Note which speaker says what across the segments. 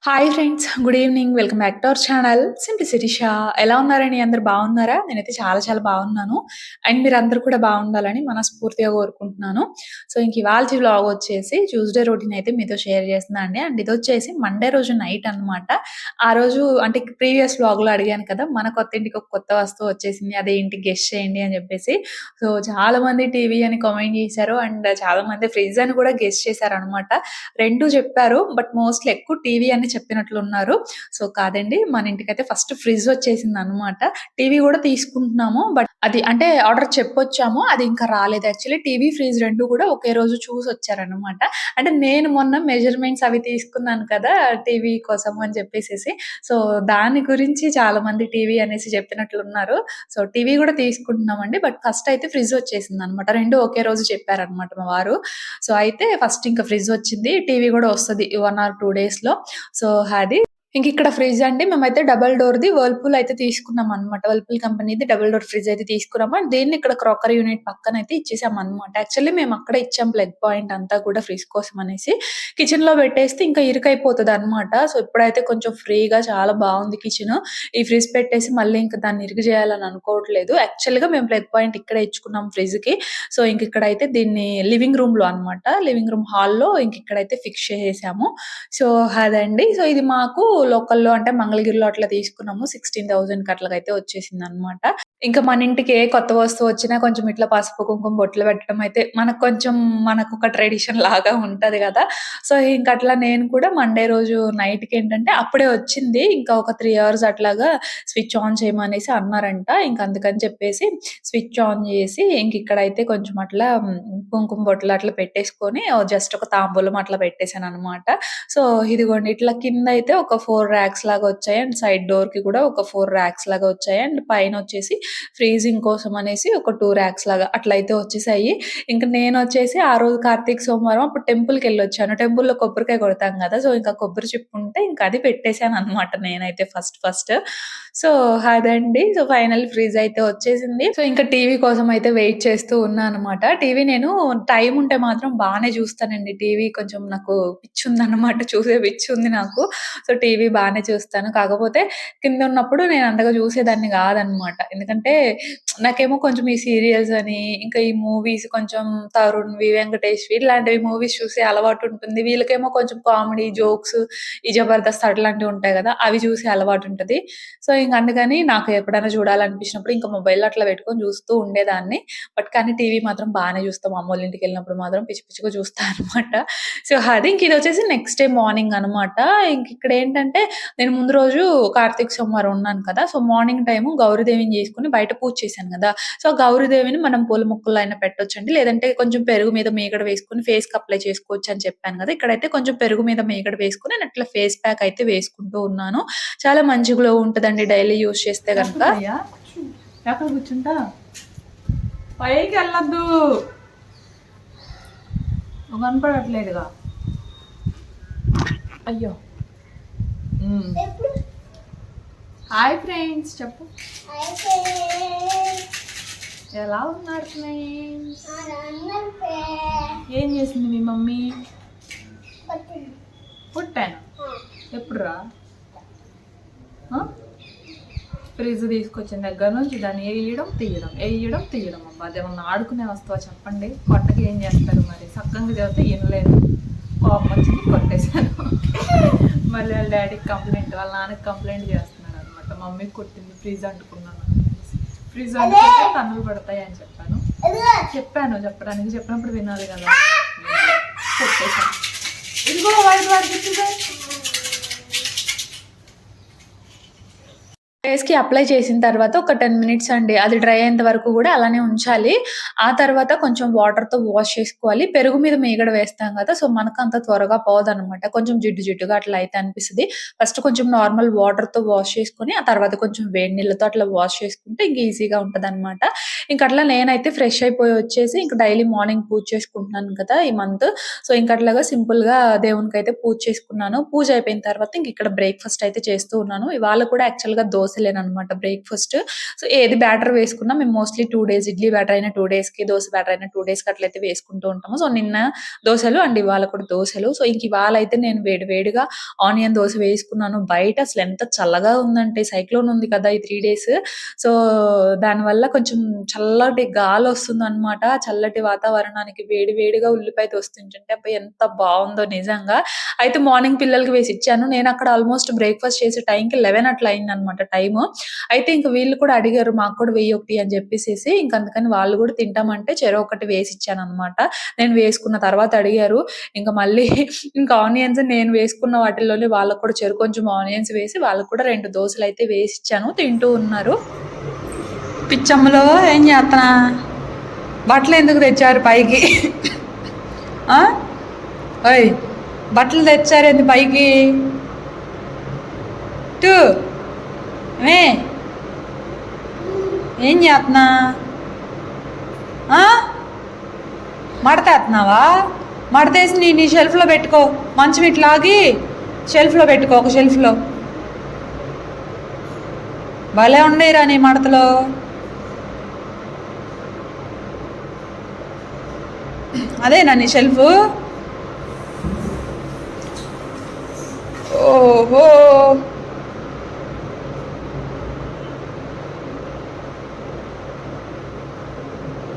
Speaker 1: Hi friends. Good evening. Welcome back to our channel simply Shirisha. ఎలా ఉన్నారండి? అందరూ బాగున్నారా? నేనైతే చాలా చాలా బాగున్నాను. అండ్ మీరందరూ కూడా బాగుండాలని మనస్ఫూర్తిగా కోరుకుంటున్నాను. సో, ఇంక ఇవాల్టి వ్లాగ్ వచ్చేసి ట్యూస్‌డే రొటీన్ అయితే మీతో షేర్ చేస్తున్నా అండి. అండ్ ఇదొచ్చేసి మండే రోజు నైట్ అనమాట. ఆ రోజు అంటే ప్రీవియస్ వ్లాగ్‌లో అడిగాను కదా! మన కొత్త ఇంటికి ఒక కొత్త వస్తువు వచ్చేసింది. అదేంటి గెస్ చేయండి అని చెప్పేసి. సో, చాలామంది టీవీ అని కామెంట్ చేశారు. అండ్ చాలామంది ఫ్రిడ్జ్ అని కూడా గెస్ చేశారనమాట. 2 చెప్పారు. బట్ మోస్ట్‌లీ ఎక్కువ టీవీ అని చెప్పినట్లున్నారు. సో, కాదండి. మన ఇంటికైతే ఫస్ట్ ఫ్రిడ్జ్ వచ్చేసిందనమాట. టీవీ గూడా తీసుకుంటున్నాము. బట్ అది అంటే ఆర్డర్ చెప్పొచ్చాము. అది ఇంకా రాలేదు యాక్చువల్లీ. టీవీ, ఫ్రిడ్జ్ 2 కూడా ఒకే రోజు చూసొచ్చారనమాట. అంటే నేను మొన్న మెజర్‌మెంట్స్ అవి తీసుకున్నాను కదా! టీవీ కోసం అని చెప్పేసేసి. సో, దాని గురించి చాలామంది టీవీ అనేసి చెప్పినట్లున్నారు. సో, టీవీ గూడా తీసుకుంటున్నామండి. బట్ ఫస్ట్ అయితే ఫ్రిడ్జ్ వచ్చేసిందనమాట. 2 ఒకే రోజు చెప్పారనమాట మా వారు. సో, అయితే ఫస్ట్ ఇంక ఫ్రిడ్జ్ వచ్చింది. టీవీ గూడా వస్తది 1 ఆర్ 2 డేస్‌లో. సో, అది. ఇంకిక్కడ ఫ్రిడ్జ్ అండి మేమైతే డబుల్ డోర్‌ది వర్ల్‌పూల్ అయితే తీసుకున్నామనమాట. వర్ల్‌పూల్ కంపెనీది డబుల్ డోర్ ఫ్రిడ్జ్ అయితే తీసుకున్నాము. అండ్ దీన్ని ఇక్కడ క్రాకరీ యూనిట్ పక్కనైతే ఇచ్చేసామనమాట. యాక్చువల్లీ మేము అక్కడే ఇచ్చాం ప్లగ్ పాయింట్ అంతా కూడా ఫ్రిడ్జ్ కోసం అనేసి. కిచెన్‌లో పెట్టేస్తే ఇంకా ఇరుకైపోతదనమాట. సో, ఇప్పుడైతే కొంచెం ఫ్రీగా చాలా బావుంది కిచెను. ఈ ఫ్రిడ్జ్ పెట్టేసి మళ్ళీ ఇంక దాన్ని ఇరుకు చేయాలని అనుకోవట్లేదు. యాక్చువల్‌గా మేము ప్లగ్ పాయింట్ ఇక్కడే ఇచ్చుకున్నాం ఫ్రిడ్జ్‌కి. సో, ఇంకిక్కడైతే దీన్ని లివింగ్ రూమ్‌లో అనమాట. లివింగ్ రూమ్ హాల్‌లో ఇంకిక్కడైతే ఫిక్స్ చేసేసాము. సో, అదండి. సో, ఇది మాకు లోకల్‌లో అంటే మంగళగిరిలో అట్లా తీసుకున్నాము. 16,000కి అట్లాగైతే వచ్చేసిందనమాట. ఇంకా మన ఇంటికి ఏ కొత్త వస్తువు వచ్చినా కొంచెం ఇట్లా పసుపు, కుంకుమ బొట్లు పెట్టడం అయితే మనకొక ట్రెడిషన్ లాగా ఉంటది గదా! సో, ఇంకట్లా నేను కూడా మండే రోజు నైట్‌కేంటంటే అప్పుడే వచ్చింది. ఇంకా ఒక 3 అవర్స్ అట్లాగా స్విచ్ ఆన్ చేయమనేసి అన్నారంట. ఇంక అందుకని చెప్పేసి స్విచ్ ఆన్ జేసి ఇంకిక్కడైతే కొంచెం అట్లా కుంకుమ బొట్లు అట్లా పెట్టేసుకొని జస్ట్ ఒక తాంబూలం అట్లా పెట్టేసాననమాట. సో, ఇదిగోండి ఇట్లా కిందయితే ఒక 4 ర్యాక్స్ లాగా వచ్చాయి. అండ్ సైడ్ డోర్‌కి కూడా ఒక 4 ర్యాక్స్ లాగా వచ్చాయి. అండ్ పైనొచ్చేసి ఫ్రీజింగ్ కోసం అనేసి ఒక 2 ర్యాక్స్ లాగా అట్లయితే వచ్చేసాయి. ఇంక నేనొచ్చేసి ఆ రోజు కార్తీక సోమవారం అప్పుడు టెంపుల్‌కెళ్ళొచ్చాను. టెంపుల్‌లో కొబ్బరికాయ కొడతాం గదా! సో, ఇంకా కొబ్బరి చిప్పుంటే ఇంక అది పెట్టేసాననమాట నేనైతే ఫస్ట్ ఫస్ట్. సో, అదండి. సో, ఫైనల్లీ ఫ్రిడ్జ్ అయితే వచ్చేసింది. సో, ఇంకా టీవీ కోసం అయితే వెయిట్ చేస్తూ ఉన్నా అనమాట. టీవీ నేను టైమ్ ఉంటే మాత్రం బానే చూస్తానండి. టీవీ కొంచెం నాకు పిచ్చుందనమాట. చూసే పిచ్చుంది నాకు. సో, టీవీ బానే చూస్తాను. కాకపోతే కిందున్నప్పుడు నేను అంతగా చూసేదాన్ని గాదనమాట. ఎందుకంటే నాకేమో కొంచెం ఈ సీరియల్స్ అని, ఇంకా ఈ మూవీస్ కొంచెం 'తరుణ్‌వి', 'వెంకటేష్‌వి' ఇలాంటివి మూవీస్ చూసే అలవాటుంటుంది. వీళ్ళకేమో కొంచెం కామెడీ, జోక్స్, ఈ 'జబర్దస్త్' అట్లాంటివి ఉంటాయి గదా! అవి చూసే అలవాటుంటది. సో, ఇంక అందుకని నాకు ఎప్పుడైనా చూడాలనిపించినప్పుడు ఇంక మొబైల్‌లో అట్లా పెట్టుకొని చూస్తూ ఉండేదాన్ని. బట్ కానీ టీవీ మాత్రం బానే చూస్తా. మా అమ్మోళ్ళ ఇంటికెళ్ళినప్పుడు మాత్రం పిచ్చి పిచ్చిగా చూస్తా అనమాట. సో, అది ఇంక ఇదొచ్చేసి నెక్స్ట్ డే మార్నింగ్ అనమాట. ఇంకిక్కడేంటంటే నేను ముందు రోజు కార్తీక సోమవారం ఉన్నాను కదా! సో, మార్నింగ్ టైము గౌరీదేవిని చేసుకొని బయట పూజ చేశాను గదా! సో, గౌరీదేవిని మనం పూల మొక్కల్లో అయినా పెట్టొచ్చండి. లేదంటే కొంచెం పెరుగు మీద మీగడ వేసుకొని ఫేస్‌కి అప్లై చేసుకోవచ్చని చెప్పాను గదా! ఇక్కడైతే కొంచెం పెరుగు మీద మీగడ వేసుకొని నేను అట్లా ఫేస్ ప్యాక్ అయితే వేసుకుంటూ ఉన్నాను. చాలా మంచి గ్లో ఉంటదండి డైలీ యూజ్ చేస్తే గనక.
Speaker 2: అయ్యా ఎక్కడ కూర్చుంటా పైకి వెళ్ళొద్దు కనపడట్లేదుగా అయ్యో హాయ్ ఫ్రెండ్స్ చెప్పు ఎలా ఉన్నారు ఫ్రెండ్స్ ఏం చేసింది మీ మమ్మీ పుట్టాను ఎప్పుడు రా ఫ్రిడ్జ్ తీసుకొచ్చిన దగ్గర నుంచి దాన్ని వేయడం తీయడం అబ్బా అదేమన్నా ఆడుకునే వస్తువా చెప్పండి. కొట్టకి ఏం చేస్తారు మరి చక్కగా చదివితే వినలేదు, కోపం వచ్చింది కొట్టేశాను. మళ్ళీ వాళ్ళ డాడీకి కంప్లైంట్, వాళ్ళ నాన్నకి కంప్లైంట్ చేస్తున్నాడు అనమాట. మమ్మీకి కొట్టింది ఫ్రిడ్జ్ అంటుకున్నాను, ఫ్రిడ్జ్ అంటుకుంటే కన్నులు పడతాయి అని చెప్పినప్పుడు వినాలి కదా. కొట్టేశాను. ఇదిగో వాడికి
Speaker 1: ఫేస్‌కి అప్లై చేసిన తర్వాత ఒక 10 మినిట్స్ అండి. అది డ్రై అయ్యేంత వరకు గూడా అలానే ఉంచాలి. ఆ తర్వాత కొంచెం వాటర్‌తో వాష్ చేసుకోవాలి. పెరుగు మీద మీగడ వేస్తాం గదా! సో, మనకంత త్వరగా పోదనమాట. కొంచెం జిడ్డు జిడ్డుగా అట్లా అయితే అనిపిస్తది. ఫస్ట్ కొంచెం నార్మల్ వాటర్‌తో వాష్ చేసుకొని, ఆ తర్వాత కొంచెం వేడి నీళ్ళతో అట్లా వాష్ చేసుకుంటే ఇంక ఈజీగా ఉంటదనమాట. ఇంకట్లా నేనైతే ఫ్రెష్ అయిపోయి వచ్చేసి ఇంక డైలీ మార్నింగ్ పూజ చేసుకుంటున్నాను కదా! ఈ మంత్. సో, ఇంకట్లాగా సింపుల్‌గా దేవునికైతే పూజ చేసుకున్నాను. పూజ అయిపోయిన తర్వాత ఇంకిక్కడ బ్రేక్‌ఫాస్ట్ అయితే చేస్తూ ఉన్నాను. ఇవాళ కూడా యాక్చువల్‌గా దోసలే దోసలేననమాట బ్రేక్‌ఫాస్ట్. సో, ఏది బ్యాటర్ వేసుకున్నా మేము మోస్ట్‌లీ 2 డేస్ ఇడ్లీ బ్యాటర్ అయినా 2 డేస్‌కి, దోస బ్యాటర్ అయినా 2 డేస్‌కి అట్లయితే వేసుకుంటూ ఉంటాము. సో, నిన్న దోసలు అండ్ ఇవాళ కూడా దోసలు. సో, ఇంక ఇవాళైతే నేను వేడి వేడిగా ఆనియన్ దోస వేసుకున్నాను. బయట అసలెంత చల్లగా ఉందంటే సైక్లోన్ ఉంది కదా! ఈ 3 డేస్. సో, దానివల్ల కొంచెం చల్లటి గాలొస్తుందనమాట. చల్లటి వాతావరణానికి వేడి వేడిగా ఉల్లిపాయ దోస తింటుంటే అబ్బా! ఎంత బావుందో నిజంగా. అయితే మార్నింగ్ పిల్లలకి వేసిచ్చాను. నేనక్కడ ఆల్మోస్ట్ బ్రేక్‌ఫాస్ట్ చేసే టైంకి 11 అట్లా అయిందనమాట టైము. అయితే ఇంక వీళ్ళు కూడా అడిగారు మాకు కూడా వెయ్యి ఒకటి అని చెప్పేసేసి ఇంక అందుకని వాళ్ళు కూడా తింటామంటే చెరొకటి వేసిచ్చాననమాట. నేను వేసుకున్న తర్వాత అడిగారు. ఇంక మళ్ళీ ఇంకా ఆనియన్స్ నేను వేసుకున్న వాటిల్లోనే వాళ్ళకి కూడా కొంచెం ఆనియన్స్ వేసి వాళ్ళకి కూడా 2 దోసలైతే వేసిచ్చాను. తింటూ ఉన్నారు. పిచ్చమ్మలో ఏం చేత్తనా? బట్టలెందుకు తెచ్చారు పైకి? ఆ? ఓయ్! బట్టలు తెచ్చారేంది పైకి? టు మే ఏం చేస్తున్నా? మడతేస్తున్నావా? మడతేసి నీ షెల్ఫ్లో పెట్టుకో. మంచం ఇట్లాగి షెల్ఫ్లో పెట్టుకో, ఒక షెల్ఫ్లో. భలే ఉండేరా నీ మడతలో. అదేనా నీ షెల్ఫ్? ఓహో!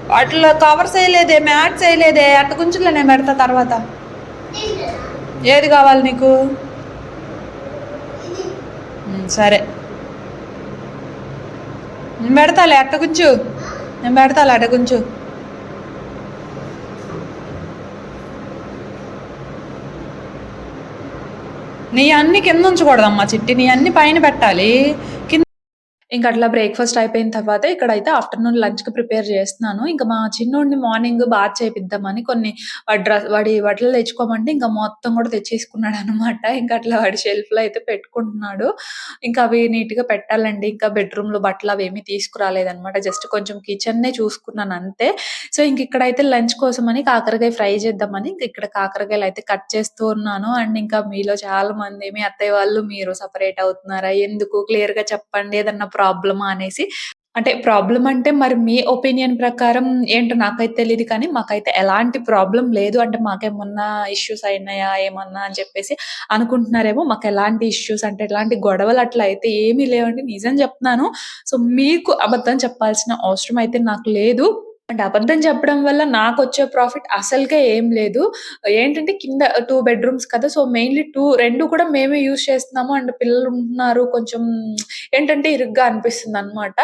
Speaker 1: వాటిలో కవర్స్ వేయలేదే, మ్యాట్స్ వేయలేదే, అట్ట గుంచులో నేను పెడతా తర్వాత. ఏది కావాలి నీకు? సరే నేను పెడతాలే, అట్ట గుంచు. నేను పెడతాలే, అట్ట గుంచు. నీ అన్ని కింద ఉంచకూడదమ్మా చిట్టి, నీ అన్ని పైన పెట్టాలి. ఇంక అట్లా బ్రేక్‌ఫాస్ట్ అయిపోయిన తర్వాత ఇక్కడైతే ఆఫ్టర్‌నూన్ లంచ్‌కి ప్రిపేర్ చేస్తున్నాను. ఇంక మా చిన్నోడిని మార్నింగ్ బాత్ చేపిద్దామని కొన్ని వాడి బట్టలు తెచ్చుకోమంటే ఇంక మొత్తం కూడా తెచ్చేసుకున్నాడనమాట. ఇంక అట్లా వాడి షెల్ఫ్‌లో అయితే పెట్టుకుంటున్నాడు. ఇంకా అవి నీట్‌గా పెట్టాలండి. ఇంకా బెడ్‌రూమ్‌లో బట్టలు అవేమీ తీసుకురాలేదనమాట. జస్ట్ కొంచెం కిచెన్‌నే చూసుకున్నాను అంతే. సో, ఇంక ఇక్కడైతే లంచ్ కోసమని కాకరకాయ ఫ్రై చేద్దామని ఇంక ఇక్కడ కాకరకాయలు అయితే కట్ చేస్తూ ఉన్నాను. అండ్ ఇంకా మీలో చాలామంది మీ అత్తయ్య వాళ్ళు మీరు సెపరేట్ అవుతున్నారా? ఎందుకు? క్లియర్‌గా చెప్పండి. ఏదన్నా ప్రాబ్లమా అనేసి. అంటే ప్రాబ్లమ్ అంటే మరి మీ ఒపీనియన్ ప్రకారం ఏంటో నాకైతే తెలీదు కానీ, మాకైతే ఎలాంటి ప్రాబ్లమ్ లేదు. అంటే మాకేమన్నా ఇష్యూస్ అయినాయా ఏమన్నా అని చెప్పేసి అనుకుంటున్నారేమో. మాకెలాంటి ఇష్యూస్ అంటే ఎలాంటి గొడవలు అట్లా అయితే ఏమీ లేవండి. నిజం చెప్తున్నాను. సో, మీకు అబద్ధం చెప్పాల్సిన అవసరం అయితే నాకు లేదు. అంటే అబద్ధం చెప్పడం వల్ల నాకొచ్చే ప్రాఫిట్ అసలుకే ఏం లేదు. ఏంటంటే కింద 2 బెడ్‌రూమ్స్ కదా! సో, మెయిన్‌లీ 2 కూడా మేమే యూజ్ చేస్తున్నాము. అండ్ పిల్లలుంటున్నారు. కొంచెం ఏంటంటే ఇరుగ్గా అనిపిస్తుందనమాట.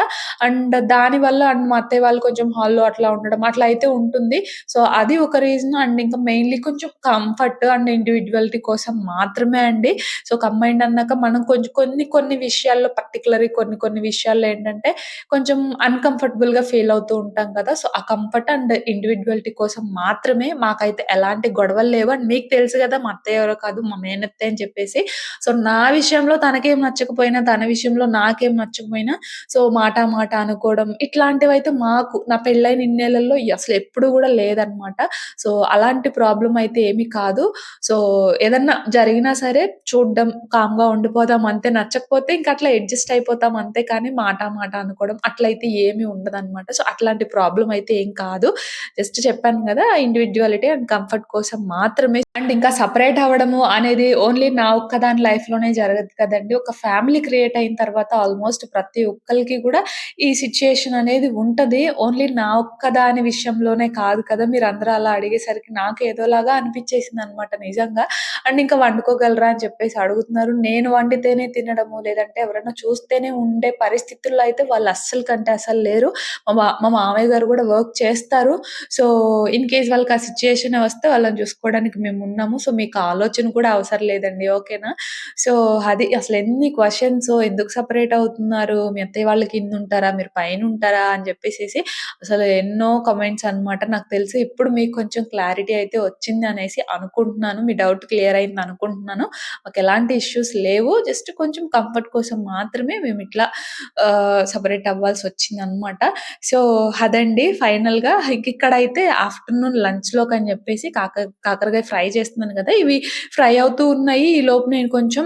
Speaker 1: అండ్ దానివల్ల అండ్ మా అత్తయ్య వాళ్ళు కొంచెం హాల్‌లో అట్లా ఉండడం అట్లా అయితే ఉంటుంది. సో, అది ఒక రీజన్. అండ్ ఇంకా మెయిన్‌లీ కొంచెం కంఫర్ట్ అండ్ ఇండివిడ్యువాలిటీ కోసం మాత్రమే అండి. సో, కంబైన్డ్ అన్నాక మనం కొంచెం కొన్ని విషయాల్లో పర్టిక్యులర్‌గా కొన్ని విషయాల్లో ఏంటంటే కొంచెం అన్‌కంఫర్టబుల్‌గా ఫీల్ అవుతూ ఉంటాం కదా! సో, ఆ కంఫర్ట్ అండ్ ఇండివిడ్యువాలిటీ కోసం మాత్రమే. మాకైతే ఎలాంటి గొడవలు లేవు. అండ్ మీకు తెలుసు గదా! మా అత్తయ్య ఎవరో కాదు మా మేనత్తే అని చెప్పేసి. సో, నా విషయంలో తనకేం నచ్చకపోయినా, తన విషయంలో నాకేం నచ్చకపోయినా సో, మాట అనుకోవడం ఇట్లాంటివైతే మాకు నా పెళ్ళైన ఇన్నేళ్లలో అసలెప్పుడు గూడా లేదనమాట. సో, అలాంటి ప్రాబ్లమ్ అయితే ఏమి కాదు. సో, ఏదన్నా జరిగినా సరే చూడ్డం, కామ్‌గా ఉండిపోదాం అంతే. నచ్చకపోతే ఇంక అట్లా అడ్జస్ట్ అయిపోతాం అంతే కానీ మాట అనుకోవడం అట్లయితే ఏమి ఉండదనమాట. సో, అట్లాంటి ప్రాబ్లమ్ అయితే ఏం కాదు. జస్ట్ చెప్పాను గదా! ఇండివిడ్యువాలిటీ అండ్ కంఫర్ట్ కోసం మాత్రమే. అండ్ ఇంకా సెపరేట్ అవ్వడము అనేది ఓన్లీ నా ఒక్కదాని లైఫ్‌లోనే జరగదు కదండీ. ఒక ఫ్యామిలీ క్రియేట్ అయిన తర్వాత ఆల్మోస్ట్ ప్రతి ఒక్కళ్ళకి గూడా ఈ సిట్యుయేషన్ అనేది ఉంటది. ఓన్లీ నా ఒక్కదాని విషయంలోనే కాదు కదా! మీరందరూ అలా అడిగేసరికి నాకు ఏదోలాగా అనిపిచ్చేసిందనమాట నిజంగా. అండ్ ఇంకా వండుకోగలరా అని చెప్పేసి అడుగుతున్నారు. నేను వండితేనే తినడము, లేదంటే ఎవరైనా చూస్తేనే ఉండే పరిస్థితుల్లో అయితే వాళ్ళు అస్సలకంటే అసలు లేరు. మా మామయ్య గారు గూడా వర్క్ చేస్తారు. సో, ఇన్ కేస్ వాళ్ళకి ఆ సిట్యుయేషన్ వస్తే వాళ్ళని చూసుకోవడానికి మేమున్నాము. సో, మీకు ఆలోచన కూడా అవసరం లేదండి. ఓకేనా? సో, అది అసలెన్ని క్వెషన్స్ ఎందుకు సెపరేట్ అవుతున్నారు? మీ అత్తయ్య వాళ్ళు కిందుంటారా? మీరు పైనుంటారా? అని చెప్పేసేసి అసలు ఎన్నో కామెంట్స్ అన్నమాట. నాకు తెలిసి ఇప్పుడు మీకు కొంచెం క్లారిటీ అయితే వచ్చింది అనేసి అనుకుంటున్నాను. మీ డౌట్ క్లియర్ అయింది అనుకుంటున్నాను. మాకెలాంటి ఇష్యూస్ లేవు. జస్ట్ కొంచెం కంఫర్ట్ కోసం మాత్రమే మేమిట్లా సెపరేట్ అవ్వాల్సొచ్చిందనమాట. సో, అదండి ఫైనల్‌గా ఇక్కడైతే ఆఫ్టర్‌నూన్ లంచ్‌లోకని చెప్పేసి కాకరకాయ ఫ్రై చేస్తున్నాను కదా! ఇవి ఫ్రై అవుతూ ఉన్నాయి. ఈలోపు నేను కొంచెం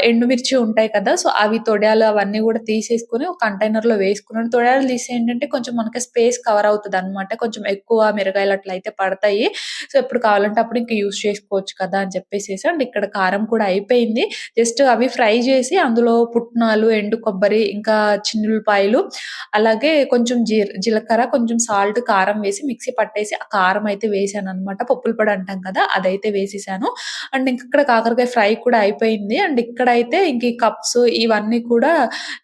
Speaker 1: ఎండుమిర్చి ఉంటాయి కదా! సో, అవి తొడియాలు అవన్నీ గూడా తీసేసుకొని ఒక కంటైనర్‌లో వేసుకున్నాను. తొడియాలు తీస్తే ఏంటంటే కొంచెం మనకి స్పేస్ కవర్ అవుతదనమాట. కొంచెం ఎక్కువ మిరగాయలు అట్లయితే పడతాయి. సో, ఎప్పుడు కావాలంటే అప్పుడు ఇంక యూజ్ చేసుకోవచ్చు కదా! అని చెప్పేసేసి అండ్ ఇక్కడ కారం కూడా అయిపోయింది. జస్ట్ అవి ఫ్రై చేసి అందులో పుట్నాలు, ఎండు కొబ్బరి, ఇంకా చిన్నుల్లిపాయలు, అలాగే కొంచెం జీలకర్ర, కొంచెం సాల్ట్, కారం వేసి మిక్సీ పట్టేసి ఆ కారం అయితే వేసాననమాట. పప్పుల పొడి అంటాం కదా! అదైతే వేసేసాను. అండ్ ఇంక ఇక్కడ కాకరకాయ ఫ్రై కూడా అయిపోయింది. అండ్ ఇక్కడైతే ఇంక ఈ కప్స్ ఇవన్నీ కూడా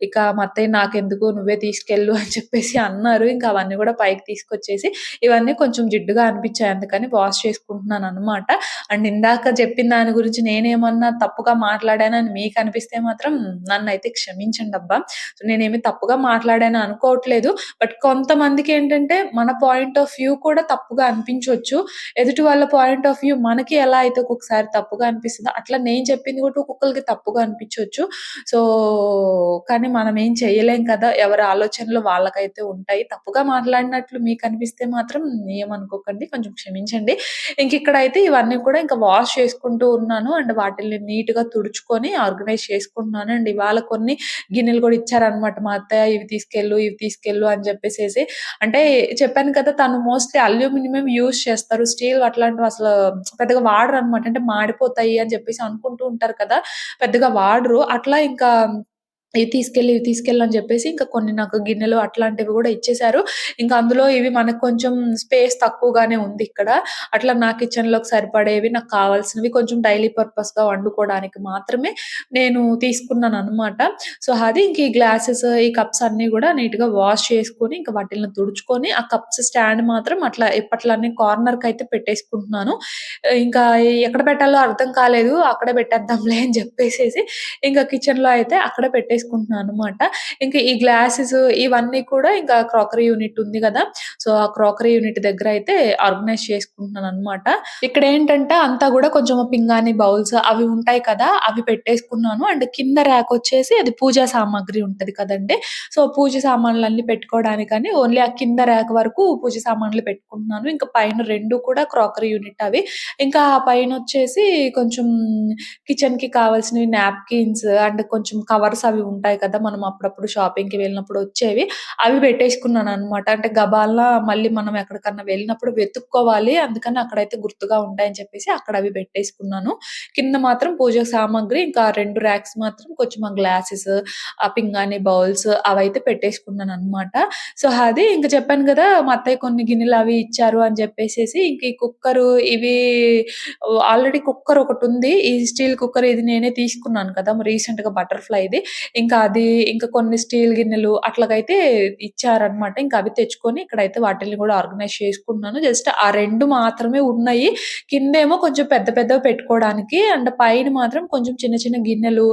Speaker 1: ఇక మా అత్తయ్య నాకెందుకు నువ్వే తీసుకెళ్ళు అని చెప్పేసి అన్నారు. ఇంకా అవన్నీ కూడా పైకి తీసుకొచ్చేసి ఇవన్నీ కొంచెం జిడ్డుగా అనిపించాయి. అందుకని వాష్ చేసుకుంటున్నాననమాట. అండ్ ఇందాక చెప్పిన దాని గురించి నేనేమన్నా తప్పుగా మాట్లాడానని మీకనిపిస్తే మాత్రం నన్నైతే క్షమించండబ్బా! సో, నేనేమి తప్పుగా మాట్లాడాను అనుకోవట్లేదు. బట్ కొంతమందికేంటంటే మన పాయింట్ ఆఫ్ వ్యూ కూడా తప్పుగా అనిపించొచ్చు. ఎదుటి వాళ్ళ పాయింట్ ఆఫ్ వ్యూ మనకి ఎలా అయితే ఒక్కొక్కసారి తప్పుగా అనిపిస్తదో, అట్లా నేను చెప్పింది కూడా ఒక్కొక్కళ్ళకి తప్పుగా అనిపించొచ్చు. సో, కానీ మనం ఏం చేయలేం కదా! ఎవరి ఆలోచనలు వాళ్ళకైతే ఉంటాయి. తప్పుగా మాట్లాడినట్లు మీకనిపిస్తే మాత్రం ఏమనుకోకండి. కొంచెం క్షమించండి. ఇంకిక్కడైతే ఇవన్నీ కూడా ఇంకా వాష్ చేసుకుంటూ ఉన్నాను. అండ్ వాటిల్ని నీట్‌గా తుడుచుకొని ఆర్గనైజ్ చేసుకుంటున్నాను. అండ్ ఇవాళ కొన్ని గిన్నెలు కూడా ఇచ్చారనమాట మా అత్తయ్య. ఇవి తీసుకెళ్ళు, ఇవి తీసుకెళ్ళు అని చెప్పేసేసి. అంటే చెప్పాను కదా! తను మోస్ట్‌లీ అల్యూమినియం యూజ్ చేస్తారు. స్టీల్ అట్లాంటివి అసలు పెద్దగా వాడరనమాట. అంటే మాడిపోతాయి అని చెప్పేసి అనుకుంటూ ఉంటారు కదా! పెద్దగా వాడరు. అట్లా ఇంకా ఇవి తీసుకెళ్ళు, ఇవి తీసుకెళ్ళు అని జెప్పేసి ఇంకా కొన్ని నాకు గిన్నెలు అట్లాంటివి గూడా ఇచ్చేసారు. ఇంకా అందులో ఇవి మనకు కొంచెం స్పేస్ తక్కువగానే ఉందిక్కడ. అట్లా నా కిచెన్‌లోకి సరిపడేవి నాకు కావాల్సినవి కొంచెం డైలీ పర్పస్‌గా వండుకోవడానికి మాత్రమే నేను తీసుకున్నాననమాట. సో, అది ఇంక ఈ గ్లాసెస్, ఈ కప్స్ అన్నీ గూడా నీట్‌గా వాష్ చేసుకొని ఇంక వాటిల్ని తుడుచుకొని ఆ కప్స్ స్టాండ్ మాత్రం అట్లా ఎప్పట్లానే కార్నర్‌కయితే పెట్టేసుకుంటున్నాను. ఇంకా ఎక్కడ పెట్టాలో అర్థం కాలేదు. అక్కడే పెట్టేద్దాంలే అని జెప్పేసేసి ఇంకా కిచెన్‌లో అయితే అక్కడే పెట్టేసుకుంటున్నాననమాట. ఇంకా ఈ గ్లాసెస్ ఇవన్నీ కూడా ఇంకా క్రాకరీ యూనిట్ ఉంది గదా! సో, ఆ క్రాకరీ యూనిట్ దగ్గర అయితే ఆర్గనైజ్ చేసుకుంటున్నాననమాట. ఇక్కడేంటంటే అంతా గూడా కొంచెం పింగాణీ బౌల్స్ అవి ఉంటాయి కదా! అవి పెట్టేసుకున్నాను. అండ్ కింద ర్యాక్ వచ్చేసి అది పూజా సామాగ్రి ఉంటది కదండీ! సో, పూజ సామాన్లన్నీ పెట్టుకోవడానికని ఓన్లీ ఆ కింద ర్యాక్ వరకు పూజ సామాన్లు పెట్టుకుంటున్నాను. ఇంకా పైన 2 కూడా క్రాకరీ యూనిట్ అవి. ఇంకా ఆ పైనొచ్చేసి కొంచెం కిచెన్‌కి కావాల్సినవి నాప్కిన్స్ అండ్ కొంచెం కవర్స్ అవి ఉంటాయి కదా! మనం అప్పుడప్పుడు షాపింగ్‌కి వెళ్ళినప్పుడు వచ్చేవి. అవి పెట్టేసుకున్నాననమాట. అంటే గబాల్న మళ్ళీ మనం ఎక్కడికన్నా వెళ్ళినప్పుడు వెతుక్కోవాలి. అందుకని అక్కడైతే గుర్తుగా ఉంటాయని చెప్పేసి అక్కడ అవి పెట్టేసుకున్నాను. కింద మాత్రం పూజ సామాగ్రి ఇంకా 2 ర్యాక్స్ మాత్రం కొంచెం ఆ గ్లాసెస్, ఆ పింగాణీ బౌల్స్ అవైతే పెట్టేసుకున్నాననమాట. సో, అది ఇంక చెప్పాను గదా! మా అత్తయ్య కొన్ని గిన్నెలవి ఇచ్చారు అని జెప్పేసేసి ఇంక ఈ కుక్కరు ఇవి ఆల్రెడీ కుక్కర్ ఒకటుంది. ఈ స్టీల్ కుక్కర్ ఇది నేనే తీసుకున్నాను కదా! రీసెంట్‌గా బటర్‌ఫ్లైది. ఇంకా అది, ఇంకా కొన్ని స్టీల్ గిన్నెలు అట్లాగైతే ఇచ్చారనమాట. ఇంకా అవి తెచ్చుకొని ఇక్కడైతే వాటిల్ని గూడా ఆర్గనైజ్ చేసుకుంటున్నాను. జస్ట్ ఆ 2 మాత్రమే ఉన్నాయి. కిందేమో కొంచెం పెద్ద పెద్దవి పెట్టుకోవడానికి అండ్ పైన మాత్రం కొంచెం చిన్న చిన్న గిన్నెలు,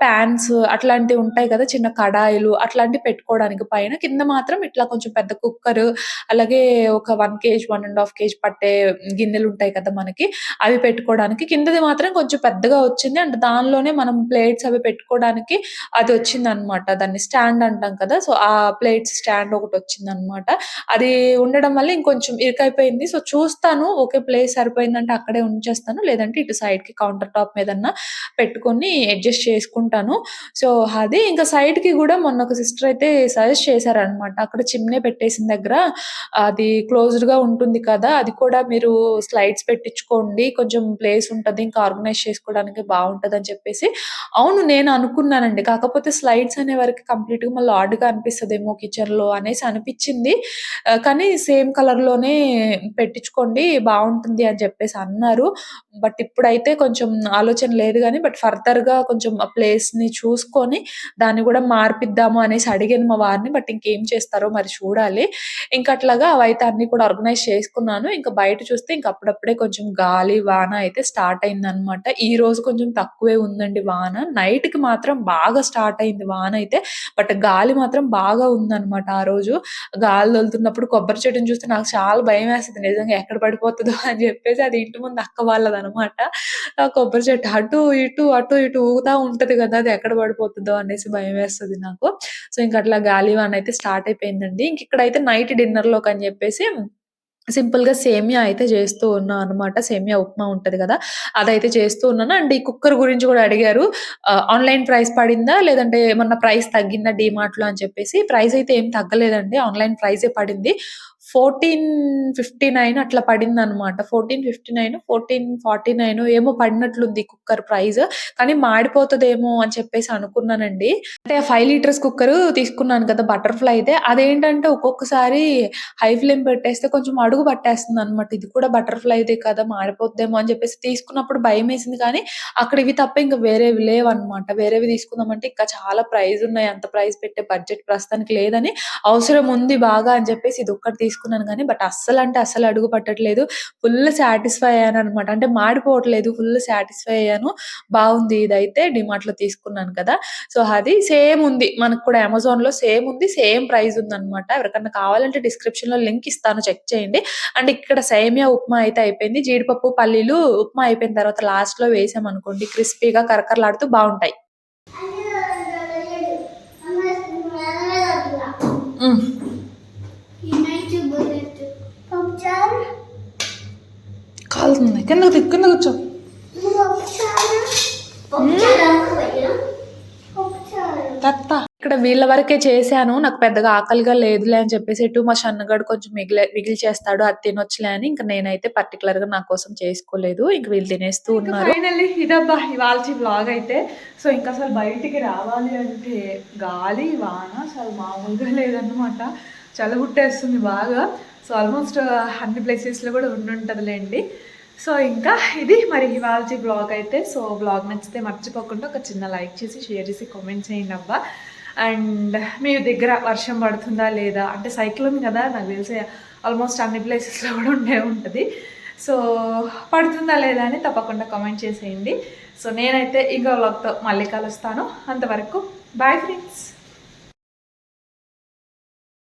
Speaker 1: పాన్స్ అట్లాంటివి ఉంటాయి కదా! చిన్న కడాయిలు అట్లాంటివి పెట్టుకోవడానికి పైన. కింద మాత్రం ఇట్లా కొంచెం పెద్ద కుక్కరు, అలాగే ఒక 1 కేజీ, 1 ½ కేజీ పట్టే గిన్నెలుంటాయి కదా మనకి. అవి పెట్టుకోవడానికి. కిందది మాత్రం కొంచెం పెద్దగా వచ్చింది. అండ్ దానిలోనే మనం ప్లేట్స్ అవి పెట్టుకోవడానికి అదొచ్చిందనమాట. దాన్ని స్టాండ్ అంటాం కదా! సో, ఆ ప్లేట్స్ స్టాండ్ ఒకటొచ్చిందనమాట. అది ఉండడం వల్ల ఇంకొంచెం ఇరుకైపోయింది. సో, చూస్తాను ఓకే. ప్లేస్ సరిపోయిందంటే అక్కడే ఉంచేస్తాను. లేదంటే ఇటు సైడ్‌కి కౌంటర్ టాప్ మీదన్నా పెట్టుకొని అడ్జస్ట్ చేసుకుంటాను. సో, అది ఇంకా సైడ్‌కి గూడా మొన్న ఒక సిస్టర్ అయితే సజెస్ట్ చేశారనమాట. అక్కడ చిమ్నీ పెట్టేసిన దగ్గర అది క్లోజ్డ్‌గా ఉంటుంది కదా! అది కూడా మీరు స్లైడ్స్ పెట్టించుకోండి. కొంచెం ప్లేస్ ఉంటది. ఇంకా ఆర్గనైజ్ చేసుకోవడానికి బావుంటదని చెప్పేసి. అవును నేను అనుకున్నానండి. కాకపోతే స్లైడ్స్ అనే వరకి కంప్లీట్‌గా మళ్ళీ ఆడ్‌గా అనిపిస్తదేమో కిచెన్‌లో అనేసి అనిపిచ్చింది. కానీ సేమ్ కలర్‌లోనే పెట్టించుకోండి బావుంటుంది అని చెప్పేసి అన్నారు. బట్ ఇప్పుడైతే కొంచెం ఆలోచన లేదు గానీ, బట్ ఫర్దర్‌గా కొంచెం ఆ ప్లేస్‌ని చూసుకొని దాన్ని గూడా మార్పిద్దాము అనేసి అడిగాను మా వారిని. బట్ ఇంకేం చేస్తారో మరి చూడాలి. ఇంక అట్లాగా అవైతే అన్నీ కూడా ఆర్గనైజ్ చేసుకున్నాను. ఇంక బయట చూస్తే ఇంక అప్పుడప్పుడే కొంచెం గాలి, వాన అయితే స్టార్ట్ అయిందనమాట. ఈరోజు కొంచెం తక్కువే ఉందండి వాన. నైట్‌కి మాత్రం బాగా స్టార్ట్ అయింది వాన అయితే. బట్ గాలి మాత్రం బాగా ఉందనమాట ఆ రోజు. గాలి తోలుతున్నప్పుడు కొబ్బరి చెట్టుని చూస్తే నాకు చాలా భయమేస్తది నిజంగా ఎక్కడ పడిపోతదో అని చెప్పేసి. అది ఇంటి ముందు అక్క వాళ్ళదనమాట. ఆ కొబ్బరి చెట్టు అటు ఇటు ఊగుతా ఉంటది కదా! అది ఎక్కడ పడిపోతదో అనేసి భయమేస్తది నాకు. సో, ఇంక అట్లా గాలివాన అయితే స్టార్ట్ అయిపోయిందండి. ఇంక ఇక్కడైతే నైట్ డిన్నర్‌లోకని చెప్పేసి సింపుల్‌గా సేమియా అయితే చేస్తూ ఉన్నా అనమాట. సేమియా ఉప్మా ఉంటది గదా! అదైతే చేస్తూ ఉన్నాను. అండ్ ఈ కుక్కర్ గురించి గూడా అడిగారు. ఆన్‌లైన్ ప్రైస్ పడిందా? లేదంటే ఏమన్నా ప్రైస్ తగ్గిందా డీమార్ట్‌లో అని చెప్పేసి. ప్రైస్ అయితే ఏం తగ్గలేదండి. ఆన్‌లైన్ ప్రైజే పడింది. 1459 అట్లా పడిందనమాట. 1459, 1449 ఏమో పడినట్లుంది కుక్కర్ ప్రైస్. కానీ మాడిపోతదేమో అని చెప్పేసి అనుకున్నానండి. అంటే 5 లీటర్స్ కుక్కరు తీసుకున్నాను కదా! బటర్‌ఫ్లైదే. అదేంటంటే ఒక్కొక్కసారి హై ఫ్లేమ్ పెట్టేస్తే కొంచెం అడుగు పట్టేస్తుందనమాట. ఇది కూడా బటర్‌ఫ్లైదే కదా! మాడిపోద్దేమో అని చెప్పేసి తీసుకున్నప్పుడు భయమేసింది కానీ, అక్కడ ఇవి తప్ప ఇంక వేరేవి లేవనమాట. వేరేవి తీసుకుందామంటే ఇంకా చాలా ప్రైజున్నాయి. అంత ప్రైస్ పెట్టే బడ్జెట్ ప్రస్తుతానికి లేదని, అవసరం ఉంది బాగా అని చెప్పేసి ఇదొక్కటి తీసుకున్నాను గానీ, బట్ అస్సలంటే అస్సలు అడుగు పట్టట్లేదు. ఫుల్ సాటిస్ఫై అయ్యాననమాట. అంటే మాడిపోవట్లేదు. ఫుల్ సాటిస్ఫై అయ్యాను. బావుంది ఇదైతే డీమార్ట్‌లో తీసుకున్నాను కదా! సో, అది సేమ్ ఉంది. మనకు కూడా అమెజాన్‌లో సేమ్ ఉంది. సేమ్ ప్రైస్ ఉందనమాట. ఎవరికన్నా కావాలంటే డిస్క్రిప్షన్‌లో లింక్ ఇస్తాను చెక్ చేయండి. అండ్ ఇక్కడ సేమియా ఉప్మా అయితే అయిపోయింది. జీడిపప్పు, పల్లీలు ఉప్మా అయిపోయిన తర్వాత లాస్ట్‌లో వేసామనుకోండి క్రిస్పీగా కరకరలాడుతూ బావుంటాయి. హ్మ్. కాలుతుంది. కింద కూర్చో. తత్త. ఇక్కడ వీళ్ళ వరకే చేశాను. నాకు పెద్దగా ఆకలిగా లేదులే అని చెప్పేసి ఎటు మా షన్నుగాడు కొంచెం మిగిల్చేస్తాడు. అది తినొచ్చులే అని ఇంక నేనైతే పర్టిక్యులర్‌గా నా కోసం చేసుకోలేదు. ఇంక వీళ్ళు తినేస్తూ ఉన్నారు. ఫైనల్లీ ఇదబ్బా ఇవాల్టి వ్లాగ్ అయితే. సో, ఇంకసలు బయటికి రావాలి అంటే గాలి, వాన అసలు మామూలుగా లేదన్నమాట. చలి బాగా. సో, ఆల్మోస్ట్ అన్ని ప్లేసెస్‌లో కూడా ఉండుంటదిలేండి. సో, ఇంకా ఇది మరి ఇవాల్టి వ్లాగ్ అయితే. సో, వ్లాగ్ నచ్చితే మర్చిపోకుండా ఒక చిన్న లైక్ చేసి, షేర్ చేసి, కామెంట్ చేయండి అబ్బా. అండ్ మీ దగ్గర వర్షం పడుతుందా లేదా? అంటే సైక్లోన్ కదా! నాకు తెలిసి ఆల్మోస్ట్ అన్ని ప్లేసెస్‌లో కూడా ఉంటది. సో, పడుతుందా లేదా అని తప్పకుండా కామెంట్ చేసేయండి. సో, నేనైతే ఇంకో వ్లాగ్‌తో మళ్ళీ కలుస్తాను. అంతవరకు బాయ్ ఫ్రెండ్స్.